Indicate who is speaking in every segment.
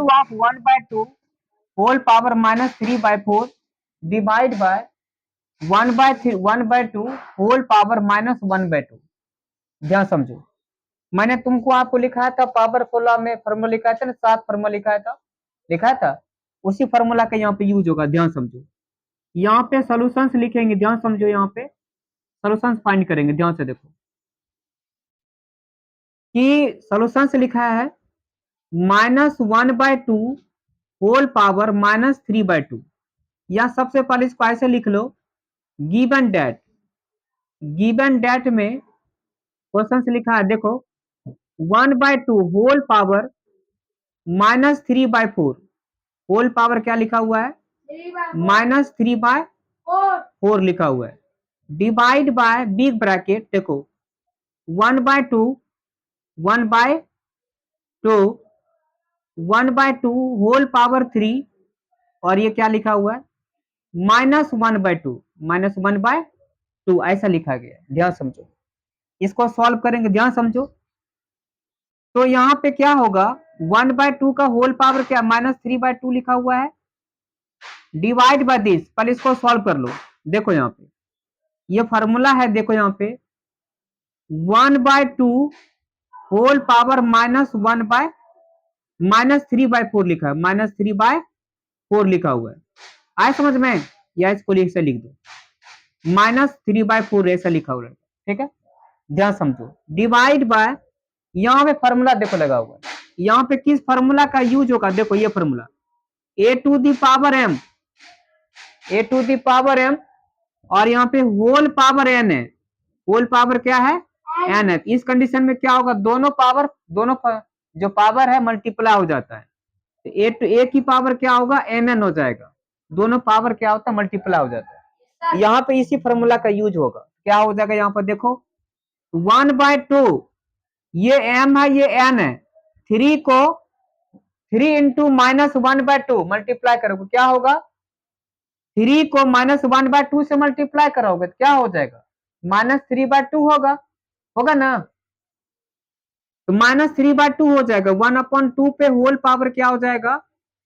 Speaker 1: Value of 1/2 whole power -3/4 divide by 1/2 whole power -1/2। ध्यान समझो, मैंने तुमको आपको लिखाया था पावर फॉर्मूला में, फॉर्मूला लिखा था ना, 7 फॉर्मूला लिखाया था, उसी फॉर्मूला का यहाँ पे यूज होगा। ध्यान समझो, यहाँ पे सॉल्यूशंस लिखेंगे, ध्यान समझो, यहाँ पे सॉल्यूशंस फाइंड करेंगे। ध्यान से देखो कि सॉल्यूशंस लिखा है -1/2 होल पावर -3/2, या सबसे पहले इसको ऐसे लिख लो, गिवन डेट में क्वेश्चन से लिखा है, देखो 1/2 होल पावर -3/4, होल पावर क्या लिखा हुआ है, -3/4 लिखा हुआ है, डिवाइड बाय बिग ब्रैकेट, देखो 1/2 होल पावर 3, और ये क्या लिखा हुआ है, -1/2 ऐसा लिखा गया है। ध्यान समझो, इसको सॉल्व करेंगे। ध्यान समझो, तो यहाँ पे क्या होगा, 1/2 का होल पावर क्या, -3/2 लिखा हुआ है, डिवाइड बाय दिस, पहले इसको सॉल्व कर लो। देखो यहाँ पे ये फॉर्मूला है, देखो यहाँ पे 1/2 होल पावर -3/4 लिखा है, -3/4 लिखा हुआ है। आए समझ में, या इसको से लिख दो, -3/4 ऐसा लिखा हुआ है। ठीक है, ध्यान समझो, डिवाइड बाय, यहाँ पे फॉर्मूला देखो लगा हुआ है, यहाँ पे किस फॉर्मूला का यूज होगा, देखो ये formula a to the power m, और यहाँ पे होल पावर n है, होल पावर क्या है, n है। इस कंडीशन में क्या होगा, दोनों जो पावर है मल्टीप्लाई हो जाता है, तो a की पावर क्या होगा, mn हो जाएगा, दोनों पावर क्या होता है, मल्टीप्लाई हो जाता है। यहाँ पे इसी फॉर्मूला का यूज होगा, क्या हो जाएगा, यहाँ पर देखो 1/2, ये m है, ये n है, 3 को 3 इंटू -1/2 मल्टीप्लाई करोगे, क्या होगा, 3 को -1/2 से मल्टीप्लाई करोगे तो क्या हो जाएगा, -3/2 होगा ना, तो -3/2 हो जाएगा, 1/2 पे होल पावर क्या हो जाएगा,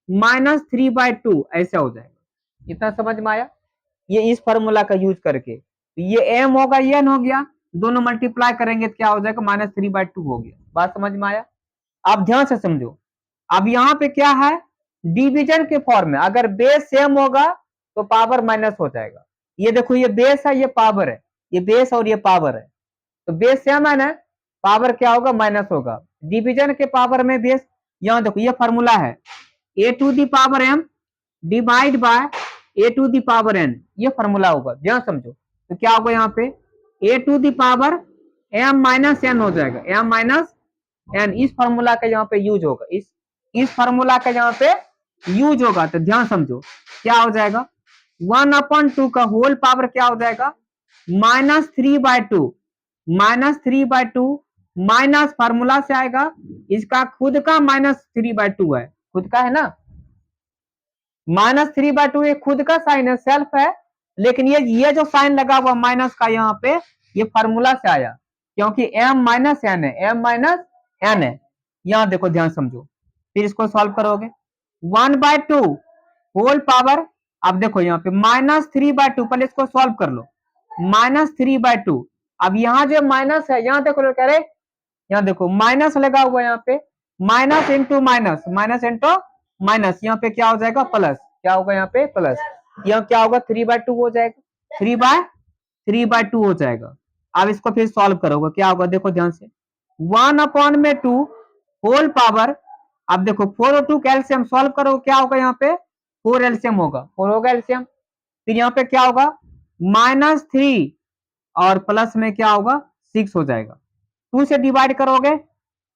Speaker 1: -3/2 ऐसा हो जाएगा। इतना समझ में आया, ये इस फॉर्मूला का यूज करके, ये m होगा, ये n हो गया, दोनों मल्टीप्लाई करेंगे तो क्या हो जाएगा, -3/2 हो गया। बात समझ में आया, आप ध्यान से समझो। अब यहाँ पे क्या है, डिवीजन के फॉर्म में, अगर बेस सेम होगा तो पावर माइनस हो जाएगा। ये देखो, ये बेस है, ये पावर है, ये बेस और ये पावर है, तो बेस सेम है ना, पावर क्या होगा, माइनस होगा। डिवीजन के पावर में बेस, यहाँ देखो ये फॉर्मूला है, a to the power m divide by a to the power n, ये फॉर्मूला होगा। ध्यान समझो, तो क्या होगा, यहाँ पे a to the power m minus n हो जाएगा, m माइनस n, इस फॉर्मूला का यहाँ पे यूज होगा, इस फॉर्मूला का यहाँ पे यूज होगा। तो ध्यान समझो, क्या हो जाएगा, 1/2 का होल पावर क्या हो जाएगा, -3/2, माइनस फार्मूला से आएगा, इसका खुद का -3/2 है, खुद का है ना, -3/2 ये खुद का साइन है, सेल्फ है, लेकिन ये जो साइन लगा हुआ माइनस का यहाँ पे, ये फार्मूला से आया, क्योंकि m माइनस n है, m माइनस n है। यहाँ देखो, ध्यान समझो, फिर इसको सॉल्व करोगे, 1/2 होल पावर, अब देखो यहाँ पे -3/2, पहले इसको सॉल्व कर लो, -3/2, अब यहाँ जो माइनस है, यहाँ देखो कह रहे, यहाँ देखो माइनस लगा हुआ है, यहाँ पे माइनस इंटू माइनस, यहाँ पे क्या हो जाएगा, प्लस, क्या होगा यहाँ पे प्लस, यहाँ क्या होगा, 3/2 हो जाएगा, 3/2 हो जाएगा। अब इसको फिर सॉल्व करोगे, क्या होगा, देखो ध्यान से, 1/2 होल पावर, अब देखो 4 और 2 का एलसीएम सॉल्व करो, क्या होगा, यहाँ पे 4 एलसीएम होगा, 4 होगा एलसीएम, फिर यहाँ पे क्या होगा, -3 और प्लस में क्या होगा, 6 हो जाएगा। 2 से डिवाइड करोगे,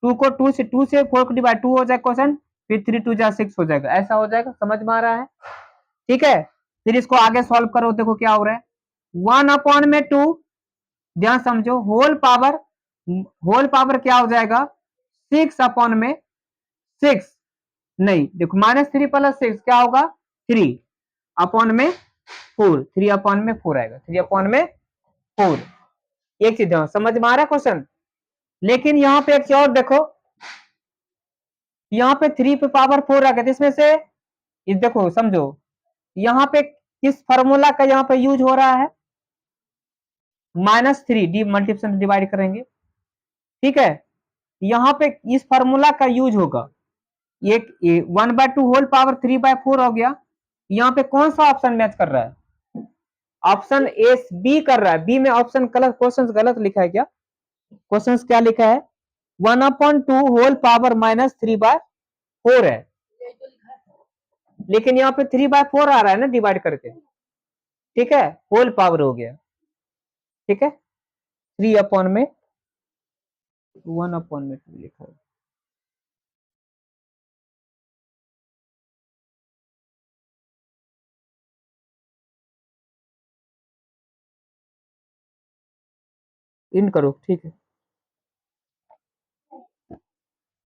Speaker 1: 2 से 4 को डिवाइड 2 हो जाएगा क्वेश्चन, फिर 3 2 जा 6 हो जाएगा, ऐसा हो जाएगा। समझ में आ रहा है, ठीक है। फिर इसको आगे सॉल्व करो, देखो क्या हो रहा है, 1/2, ध्यान समझो, होल पावर क्या हो जाएगा, 6/6, नहीं देखो, -3 + 6 क्या होगा, 3/4, 3/4 आएगा, 3/4। एक चीज समझ में आ रहा है क्वेश्चन, लेकिन यहाँ पे एक चीज और देखो, यहाँ पे 3 पे पावर 4 आ गया, तो इसमें से ये देखो समझो, यहाँ पे किस फॉर्मूला का यहाँ पे यूज हो रहा है, -3 डी मल्टीप्लिकेशन डिवाइड करेंगे, ठीक है। यहाँ पे इस फॉर्मूला का यूज होगा, एक 1/2 होल पावर 3/4 हो गया। यहाँ पे कौन सा ऑप्शन मैच कर रहा है, ऑप्शन ए बी कर रहा है, बी में ऑप्शन गलत, क्वेश्चन गलत लिखा है क्या, क्वेश्चन क्या लिखा है 1/2 होल पावर -3/4 है, लेकिन यहाँ पे 3/4 आ रहा है ना डिवाइड करके, ठीक है, होल पावर हो गया, ठीक है, 1/2 लिखा है। इन करो, ठीक है।